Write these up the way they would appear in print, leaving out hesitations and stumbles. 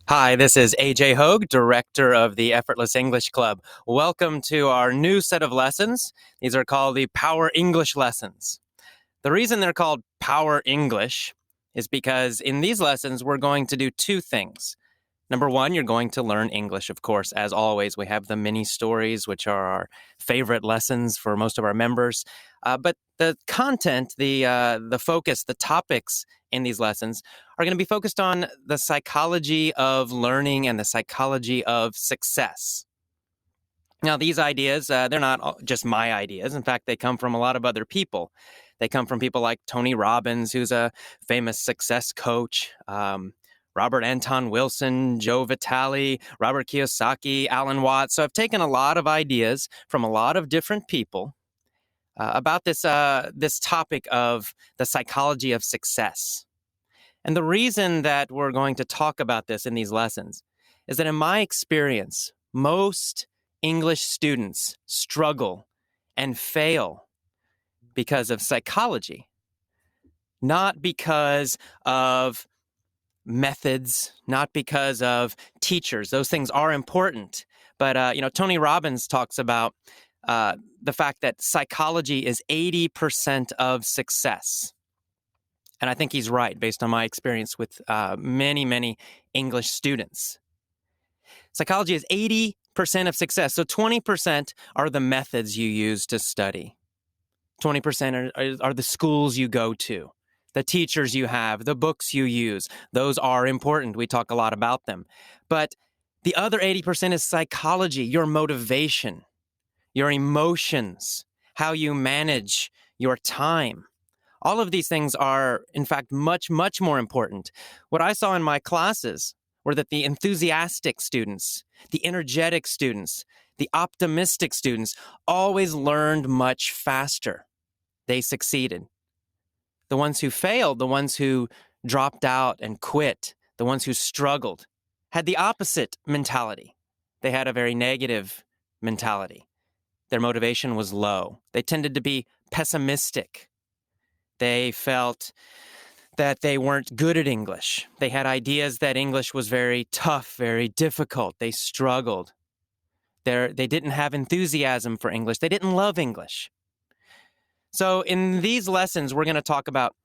Hi, this is AJ Hogue, director of the Effortless English Club. Welcome to our new set of lessons. These are called the Power English lessons. The reason they're called Power English is because in these lessons, we're going to do two things. Number one, you're going to learn English, of course. As always, we have the mini stories, which are our favorite lessons for most of our members. But the content, the focus, the topics in these lessons are going to be focused on the psychology of learning and the psychology of success. Now, these ideas, they're not just my ideas. In fact, they come from a lot of other people. They come from people like Tony Robbins, who's a famous success coach, Robert Anton Wilson, Joe Vitale, Robert Kiyosaki, Alan Watts. So I've taken a lot of ideas from a lot of different people about this topic of the psychology of success. And the reason that we're going to talk about this in these lessons is that in my experience, most English students struggle and fail because of psychology, not because of methods, not because of teachers. Those things are important. But, Tony Robbins talks about the fact that psychology is 80% of success. And I think he's right based on my experience with many, many English students. Psychology is 80% of success. So 20% are the methods you use to study. 20% are the schools you go to, the teachers you have, the books you use. Those are important. We talk a lot about them. But the other 80% is psychology, your motivation, your emotions, how you manage your time. All of these things are, in fact, much, much more important. What I saw in my classes were that the enthusiastic students, the energetic students, the optimistic students always learned much faster. They succeeded. The ones who failed, the ones who dropped out and quit, the ones who struggled, had the opposite mentality. They had a very negative mentality. Their motivation was low. They tended to be pessimistic. They felt that they weren't good at English. They had ideas that English was very tough, very difficult. They struggled. They didn't have enthusiasm for English. They didn't love English. So in these lessons, we're going to talk about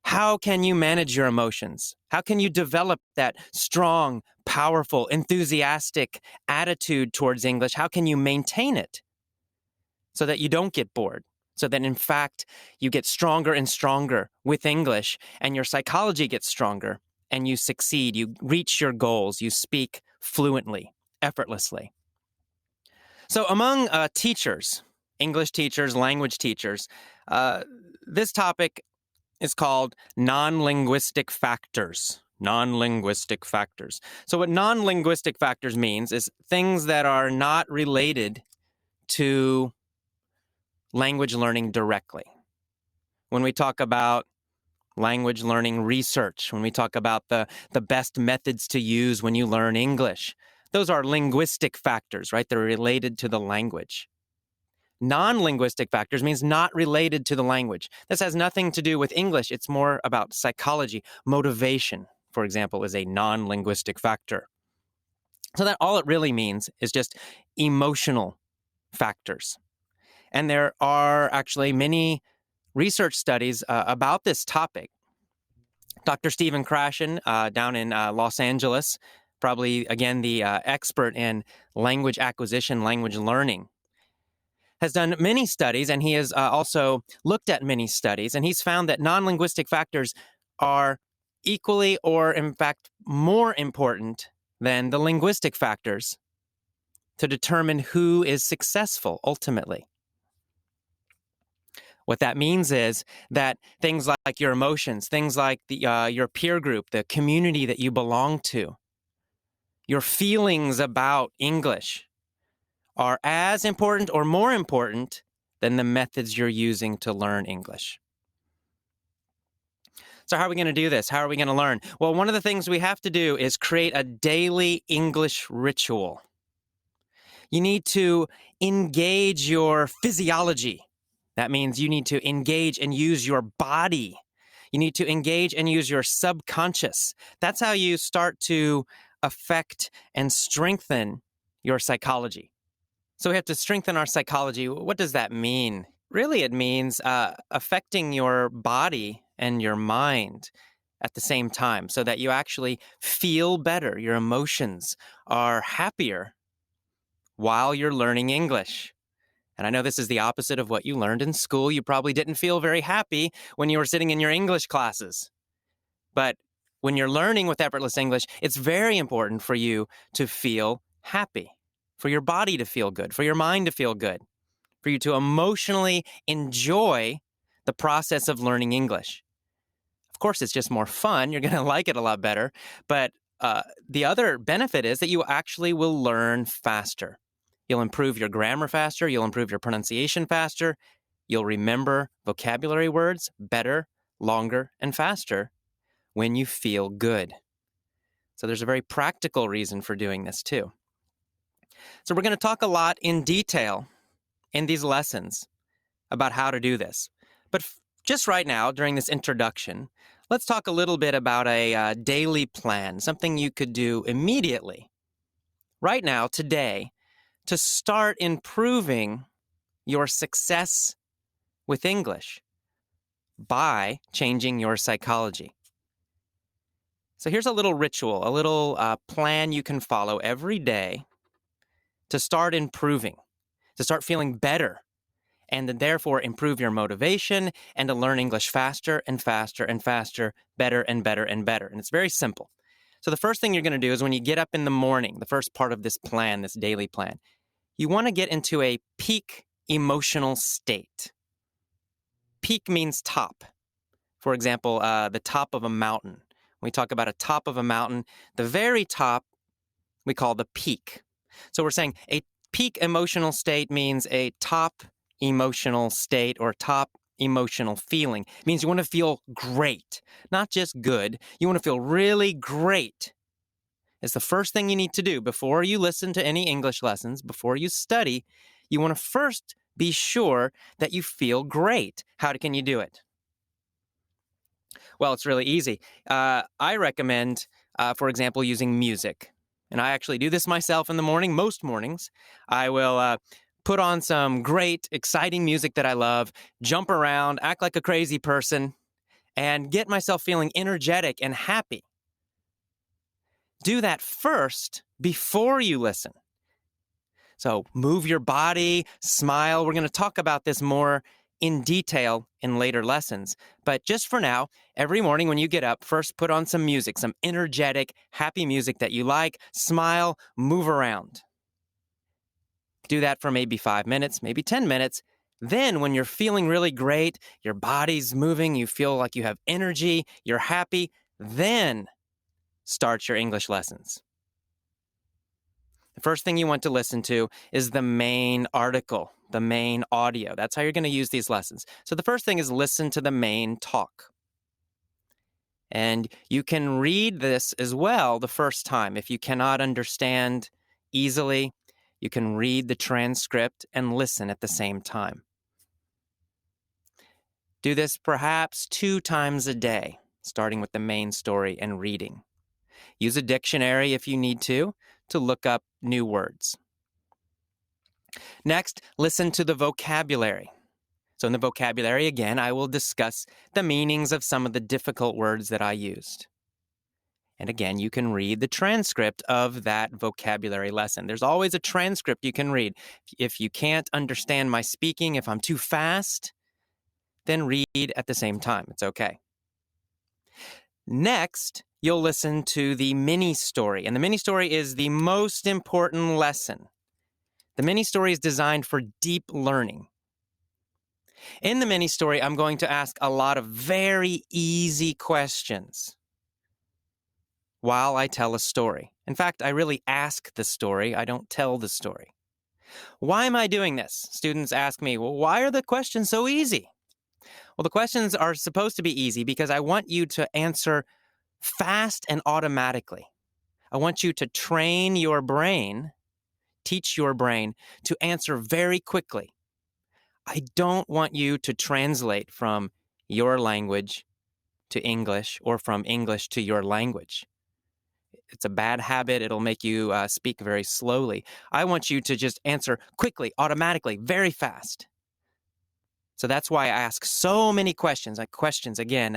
how can you manage your emotions? How can you develop that strong, powerful, enthusiastic attitude towards English? How can you maintain it so that you don't get bored? So that, in fact, you get stronger and stronger with English, and your psychology gets stronger, and you succeed. You reach your goals. You speak fluently, effortlessly. So among teachers, English teachers, language teachers, this topic is called non-linguistic factors. Non-linguistic factors. So what non-linguistic factors means is things that are not related to language learning directly. When we talk about language learning research, when we talk about the best methods to use when you learn English, those are linguistic factors, right? They're related to the language. Non-linguistic factors means not related to the language. This has nothing to do with English. It's more about psychology. Motivation, for example, is a non-linguistic factor. So that all it really means is just emotional factors. And there are actually many research studies about this topic. Dr. Stephen Krashen down in Los Angeles, probably, again, the expert in language acquisition, language learning, has done many studies, and he has also looked at many studies, and he's found that non-linguistic factors are equally or, in fact, more important than the linguistic factors to determine who is successful ultimately. What that means is that things like your emotions, things like your peer group, the community that you belong to, your feelings about English are as important or more important than the methods you're using to learn English. So how are we going to do this? How are we going to learn? Well, one of the things we have to do is create a daily English ritual. You need to engage your physiology. That means you need to engage and use your body. You need to engage and use your subconscious. That's how you start to affect and strengthen your psychology. So we have to strengthen our psychology. What does that mean? Really, it means affecting your body and your mind at the same time so that you actually feel better. Your emotions are happier while you're learning English. And I know this is the opposite of what you learned in school. You probably didn't feel very happy when you were sitting in your English classes. But when you're learning with Effortless English, it's very important for you to feel happy, for your body to feel good, for your mind to feel good, for you to emotionally enjoy the process of learning English. Of course, it's just more fun. You're going to like it a lot better. But the other benefit is that you actually will learn faster. You'll improve your grammar faster. You'll improve your pronunciation faster. You'll remember vocabulary words better, longer, and faster when you feel good. So there's a very practical reason for doing this too. So we're going to talk a lot in detail in these lessons about how to do this. But just right now, during this introduction, let's talk a little bit about a daily plan, something you could do immediately, right now, today, to start improving your success with English by changing your psychology. So here's a little ritual, a little plan you can follow every day to start improving, to start feeling better, and then therefore improve your motivation and to learn English faster and faster and faster, better and better and better. And it's very simple. So the first thing you're going to do is when you get up in the morning, the first part of this plan, this daily plan, you want to get into a peak emotional state. Peak means top. For example, the top of a mountain. When we talk about a top of a mountain, the very top we call the peak. So we're saying a peak emotional state means a top emotional state or top emotional feeling. It means you want to feel great, not just good. You want to feel really great. It's the first thing you need to do before you listen to any English lessons, before you study. You want to first be sure that you feel great. How can you do it? Well, it's really easy. I recommend, for example, using music. And I actually do this myself in the morning. Most mornings, I will put on some great, exciting music that I love, jump around, act like a crazy person, and get myself feeling energetic and happy. Do that first before you listen. So move your body, smile. We're going to talk about this more in detail in later lessons. But just for now, every morning when you get up, first put on some music, some energetic, happy music that you like. Smile, move around. Do that for maybe 5 minutes, maybe 10 minutes. Then when you're feeling really great, your body's moving, you feel like you have energy, you're happy, then start your English lessons. The first thing you want to listen to is the main article, the main audio. That's how you're going to use these lessons. So the first thing is listen to the main talk. And you can read this as well the first time. If you cannot understand easily, you can read the transcript and listen at the same time. Do this perhaps 2 times a day, starting with the main story and reading. Use a dictionary if you need to look up new words. Next, listen to the vocabulary. So in the vocabulary, again, I will discuss the meanings of some of the difficult words that I used. And again, you can read the transcript of that vocabulary lesson. There's always a transcript you can read. If you can't understand my speaking, if I'm too fast, then read at the same time. It's okay. Next, you'll listen to the mini story. And the mini story is the most important lesson. The mini story is designed for deep learning. In the mini story, I'm going to ask a lot of very easy questions while I tell a story. In fact, I really ask the story. I don't tell the story. Why am I doing this? Students ask me, well, why are the questions so easy? Well, the questions are supposed to be easy because I want you to answer fast and automatically. I want you to train your brain, teach your brain to answer very quickly. I don't want you to translate from your language to English or from English to your language. It's a bad habit. It'll make you speak very slowly. I want you to just answer quickly, automatically, very fast. So that's why I ask so many questions, like questions again.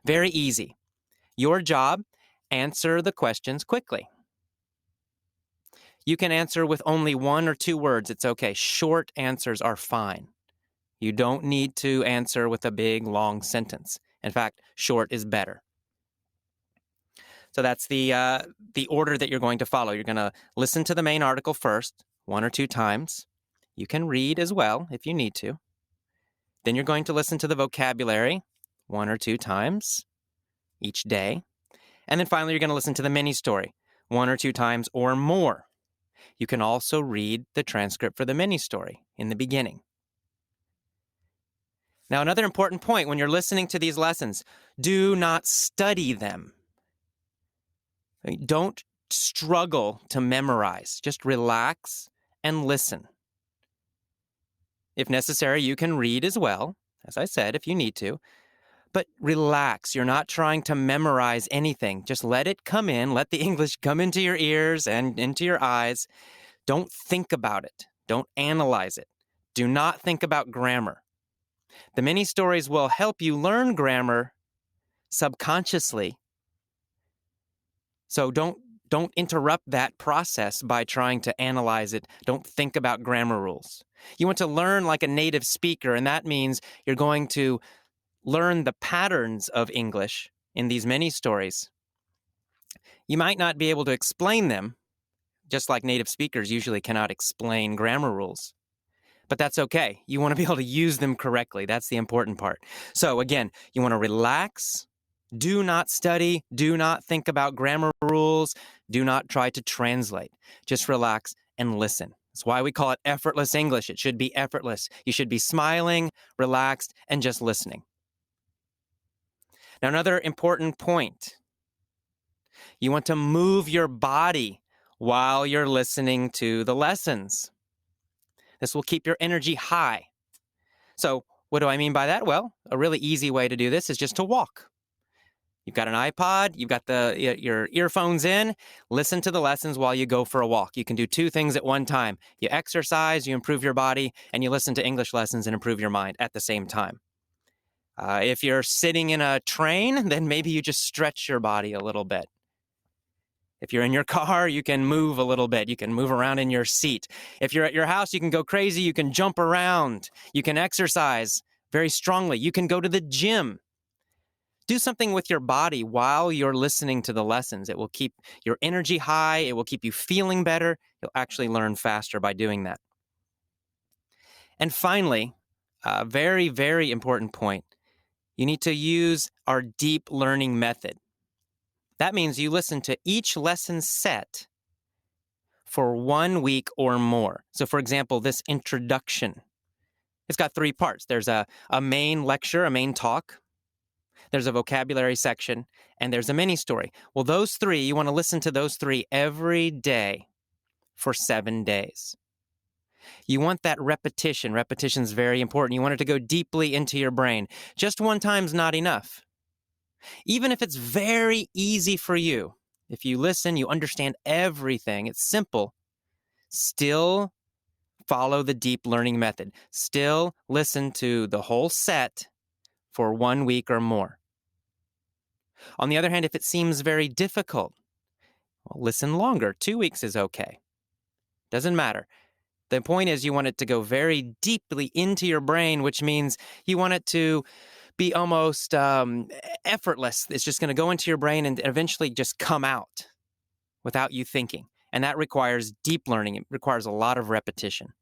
Very easy. Your job, answer the questions quickly. You can answer with only 1 or 2 words. It's okay. Short answers are fine. You don't need to answer with a big, long sentence. In fact, short is better. So that's the order that you're going to follow. You're going to listen to the main article first, 1 or 2 times. You can read as well if you need to. Then you're going to listen to the vocabulary 1 or 2 times each day. And then finally, you're going to listen to the mini story 1 or 2 times or more. You can also read the transcript for the mini story in the beginning. Now, another important point when you're listening to these lessons, do not study them. Don't struggle to memorize. Just relax and listen. If necessary, you can read as well, as I said, if you need to. But relax. You're not trying to memorize anything. Just let it come in. Let the English come into your ears and into your eyes. Don't think about it. Don't analyze it. Do not think about grammar. The mini stories will help you learn grammar subconsciously. So don't interrupt that process by trying to analyze it. Don't think about grammar rules. You want to learn like a native speaker, and that means you're going to learn the patterns of English in these mini stories. You might not be able to explain them, just like native speakers usually cannot explain grammar rules. But that's okay. You want to be able to use them correctly. That's the important part. So again, you want to relax. Do not study. Do not think about grammar rules. Do not try to translate. Just relax and listen. That's why we call it effortless English. It should be effortless. You should be smiling, relaxed, and just listening. Now, another important point. You want to move your body while you're listening to the lessons. This will keep your energy high. So what do I mean by that? Well, a really easy way to do this is just to walk. You've got an iPod, you've got your earphones in, listen to the lessons while you go for a walk. You can do 2 things at one time. You exercise, you improve your body, and you listen to English lessons and improve your mind at the same time. If you're sitting in a train, then maybe you just stretch your body a little bit. If you're in your car, you can move a little bit. You can move around in your seat. If you're at your house, you can go crazy. You can jump around. You can exercise very strongly. You can go to the gym. Do something with your body while you're listening to the lessons. It will keep your energy high. It will keep you feeling better. You'll actually learn faster by doing that. And finally, a very, very important point. You need to use our deep learning method. That means you listen to each lesson set for 1 week or more. So for example, this introduction, it's got 3 parts. There's a main lecture, a main talk. There's a vocabulary section, and there's a mini story. Well, those 3, you want to listen to those 3 every day for 7 days. You want that repetition. Repetition is very important. You want it to go deeply into your brain. Just one time's not enough. Even if it's very easy for you, if you listen, you understand everything, it's simple, still follow the deep learning method. Still listen to the whole set for 1 week or more. On the other hand, if it seems very difficult, well, listen longer. 2 weeks is okay. Doesn't matter. The point is you want it to go very deeply into your brain, which means you want it to be almost effortless. It's just going to go into your brain and eventually just come out without you thinking. And that requires deep learning. It requires a lot of repetition.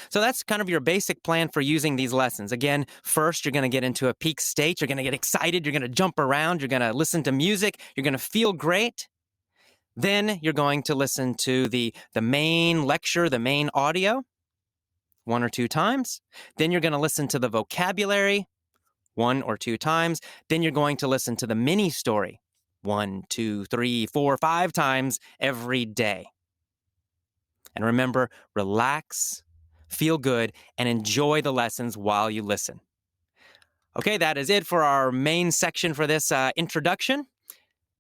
So that's kind of your basic plan for using these lessons. Again, first, you're going to get into a peak state. You're going to get excited. You're going to jump around. You're going to listen to music. You're going to feel great. Then you're going to listen to the main lecture, the main audio, 1 or 2 times. Then you're going to listen to the vocabulary 1 or 2 times. Then you're going to listen to the mini story 1, 2, 3, 4, 5 times every day. And remember, relax, feel good, and enjoy the lessons while you listen. Okay, that is it for our main section for this introduction.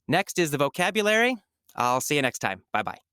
Next is the vocabulary. I'll see you next time. Bye bye.